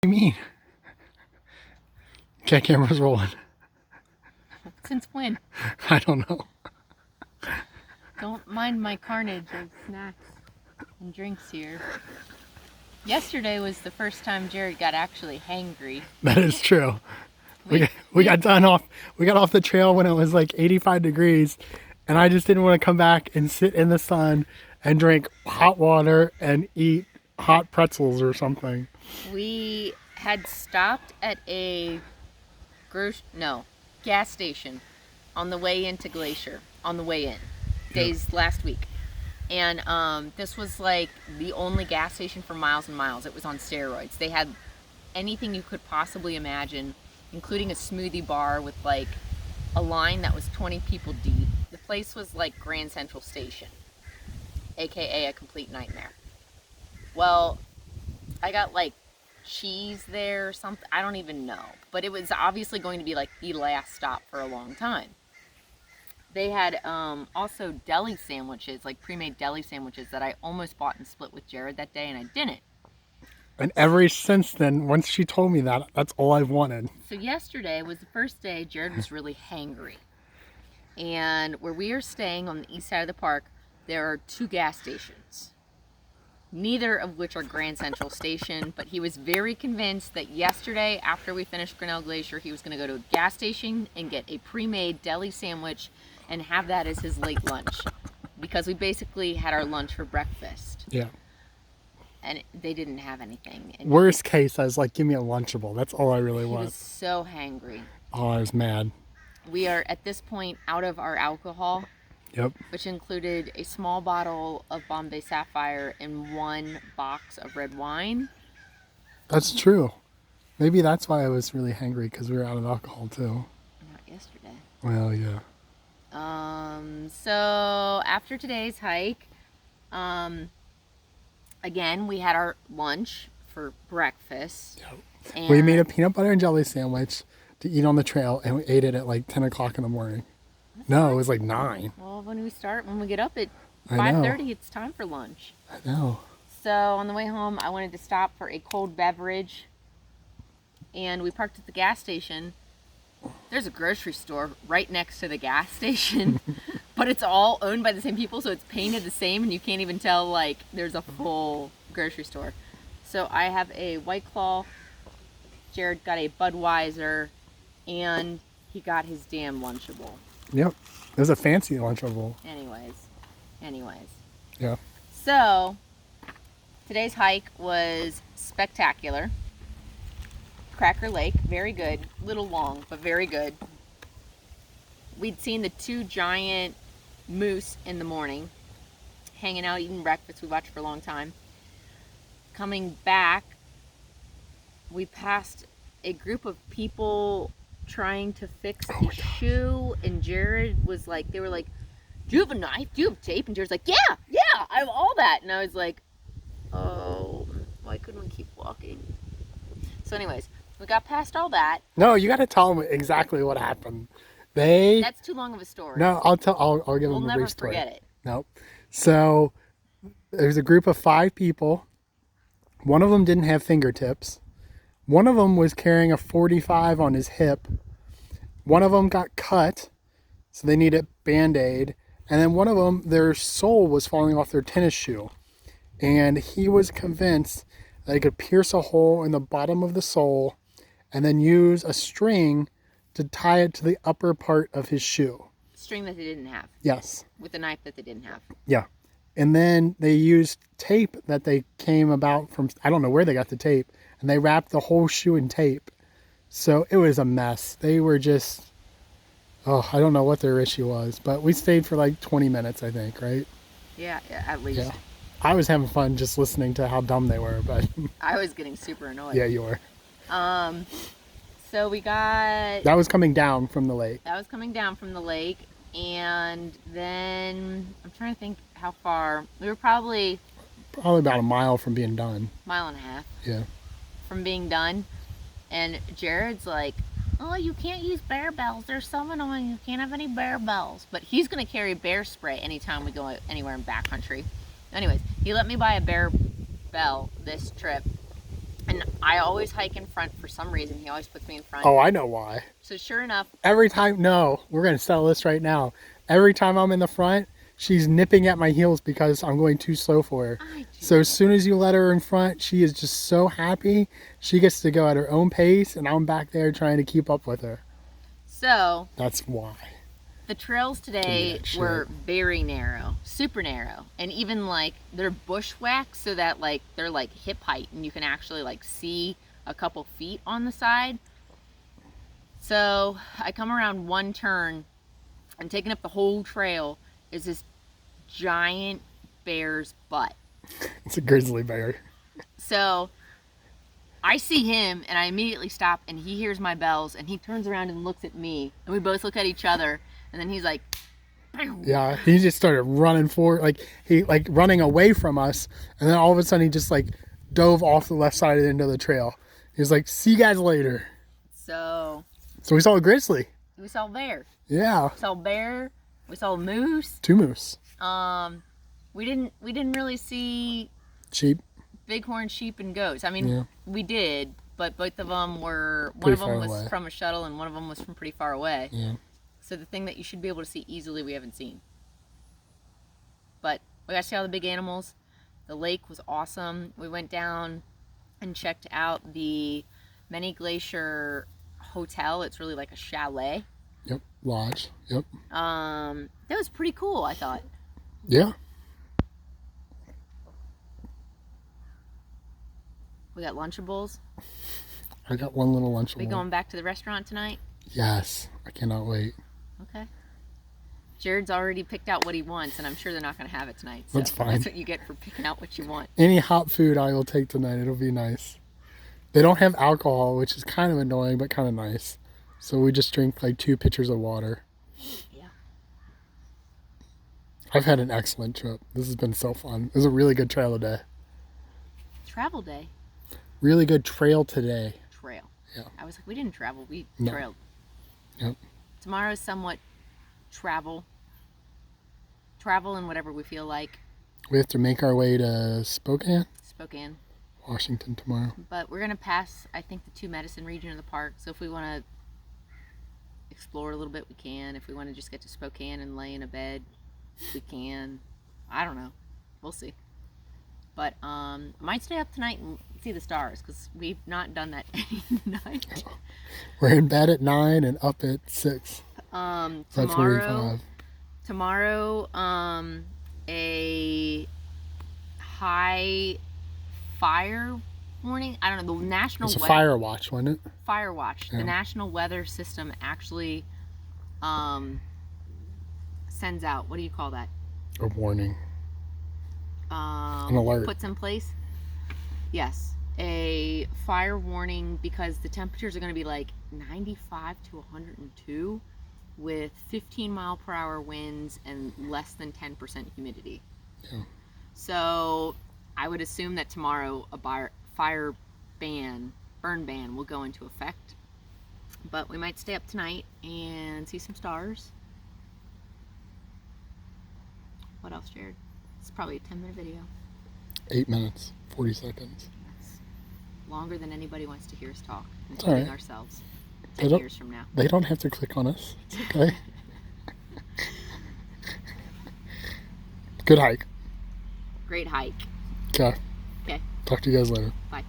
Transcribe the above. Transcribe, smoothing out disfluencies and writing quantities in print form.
do you mean? Okay, camera's rolling. Since when? I don't know. Don't mind my carnage of snacks and drinks here. Yesterday was the first time Jared got actually hangry. That is true. We got off the trail when it was like 85 degrees, and I just didn't want to come back and sit in the sun and drink hot water and eat hot pretzels or something. We had stopped at a gas station on the way into Glacier, on the way in, last week. And this was like the only gas station for miles and miles. It was on steroids. They had anything you could possibly imagine, including a smoothie bar with like a line that was 20 people deep. The place was like Grand Central Station, aka a complete nightmare. Well, I got like cheese there or something, I don't even know, but it was obviously going to be like the last stop for a long time. They had also deli sandwiches, like pre-made deli sandwiches that I almost bought and split with Jared that day, and I didn't. And ever since then, once she told me that, that's all I've wanted. So yesterday was the first day Jared was really hangry. And where we are staying on the east side of the park, there are 2 gas stations. Neither of which are Grand Central Station, but he was very convinced that yesterday, after we finished Grinnell Glacier, he was going to go to a gas station and get a pre-made deli sandwich and have that as his late lunch. Because we basically had our lunch for breakfast. Yeah. And they didn't have anything. And Worst case, I was like, give me a Lunchable. That's all I really want. he was so hangry. Oh, I was mad. We are, at this point, out of our alcohol. Yep. Which included a small bottle of Bombay Sapphire and 1 box of red wine. That's true. Maybe that's why I was really hangry, because we were out of alcohol too. Not yesterday. Well, yeah. So after today's hike, again, we had our lunch for breakfast. Yep. And We made a peanut butter and jelly sandwich to eat on the trail, and we ate it at like 10 o'clock in the morning. No, it was like 9. Well, when we get up at I know. 5:30, it's time for lunch. I know. So on the way home, I wanted to stop for a cold beverage, and we parked at the gas station. There's a grocery store right next to the gas station, but it's all owned by the same people, so it's painted the same, and you can't even tell like there's a full grocery store. So I have a White Claw, Jared got a Budweiser, and he got his damn Lunchable. Yep. It was a fancy Lunchable. Anyways. Yeah. So, today's hike was spectacular. Cracker Lake, very good. Little long, but very good. We'd seen the 2 giant moose in the morning, hanging out, eating breakfast. We watched for a long time. Coming back, we passed a group of people trying to fix a shoe, and Jared was like, they were like, do you have a knife? Do you have tape? And Jared's like, yeah, I have all that. And I was like, oh, why couldn't we keep walking? So anyways, we got past all that. No, you got to tell them exactly what happened. That's too long of a story. No, I'll give them a brief story. We'll never forget it. No. So there's a group of 5 people. One of them didn't have fingertips. One of them was carrying a 45 on his hip. One of them got cut, so they needed Band-Aid. And then one of them, their sole was falling off their tennis shoe. And he was convinced that he could pierce a hole in the bottom of the sole and then use a string to tie it to the upper part of his shoe. String that they didn't have. Yes. With a knife that they didn't have. Yeah. And then they used tape that they came about from, I don't know where they got the tape, and they wrapped the whole shoe in tape. So it was a mess. They were just, I don't know what their issue was, but we stayed for like 20 minutes, I think, right? Yeah, at least. Yeah. I was having fun just listening to how dumb they were, but I was getting super annoyed. yeah, you were. So we got... That was coming down from the lake. That was coming down from the lake, and then I'm trying to think how far. We were probably about a mile from being done. Mile and a half. Yeah. From being done, and Jared's like, oh, you can't use bear bells. They're so annoying. You can't have any bear bells. But he's going to carry bear spray anytime we go anywhere in backcountry. Anyways, he let me buy a bear bell this trip. And And I always hike in front for some reason. He always puts me in front. Oh, I know why. So sure enough, Every time, no, we're going to settle this right now. Every time I'm in the front, she's nipping at my heels because I'm going too slow for her. So as soon as you let her in front, she is just so happy. She gets to go at her own pace, and I'm back there trying to keep up with her. So that's why. The trails today were very narrow, super narrow, and even like they're bushwhacked so that like they're like hip height and you can actually like see a couple feet on the side. So I come around one turn and taking up the whole trail is this giant bear's butt. It's a grizzly bear. So I see him and I immediately stop and he hears my bells and he turns around and looks at me and we both look at each other and then he's like, yeah, he just started running forward, like running away from us, and then all of a sudden he just like dove off the left side of the end of the trail. He was like, see you guys later. So we saw a grizzly. We saw bear. Yeah. We saw bear. We saw moose. 2 moose. We didn't really see sheep. Bighorn sheep and goats. I mean, yeah. We did, but both of them were, pretty one of them was away. from a shuttle and one of them was from pretty far away. Yeah. So the thing that you should be able to see easily, we haven't seen. But we got to see all the big animals. The lake was awesome. We went down and checked out the Many Glacier Hotel. It's really like a chalet. Yep, lodge. Yep. That was pretty cool, I thought. Yeah. We got Lunchables. I got one little Lunchable. We going back to the restaurant tonight? Yes, I cannot wait. Okay. Jared's already picked out what he wants, and I'm sure they're not going to have it tonight. So that's fine. That's what you get for picking out what you want. Any hot food I will take tonight. It'll be nice. They don't have alcohol, which is kind of annoying, but kind of nice. So we just drink like 2 pitchers of water. Yeah. I've had an excellent trip. This has been so fun. It was a really good trail today. Travel day? Really good trail today. Trail. Yeah. I was like, we didn't travel. We No. trailed. Yep. Tomorrow's somewhat travel and whatever we feel like. We have to make our way to Spokane, Washington tomorrow. But we're going to pass, I think, the 2 Medicine region of the park. So if we want to explore a little bit, we can. If we want to just get to Spokane and lay in a bed, we can. I don't know. We'll see. But I might stay up tonight and see the stars because we've not done that any night. We're in bed at 9 and up at 6. Tomorrow, a high fire warning. I don't know, the national. It's a fire watch, wasn't it? Fire watch. Yeah. The National Weather System actually sends out. What do you call that? A warning. An alert. Puts in place. Yes, a fire warning because the temperatures are going to be like 95 to 102 with 15-mile-per-hour winds and less than 10% humidity. Yeah. So I would assume that tomorrow a burn ban will go into effect. But we might stay up tonight and see some stars. What else, Jared? It's probably a 10-minute video. 8 minutes, 40 seconds. That's longer than anybody wants to hear us talk, It's including all right. ourselves. They 10 don't- years from now. They don't have to click on us. It's okay. Good hike. Great hike. Okay. Okay. Talk to you guys later. Bye.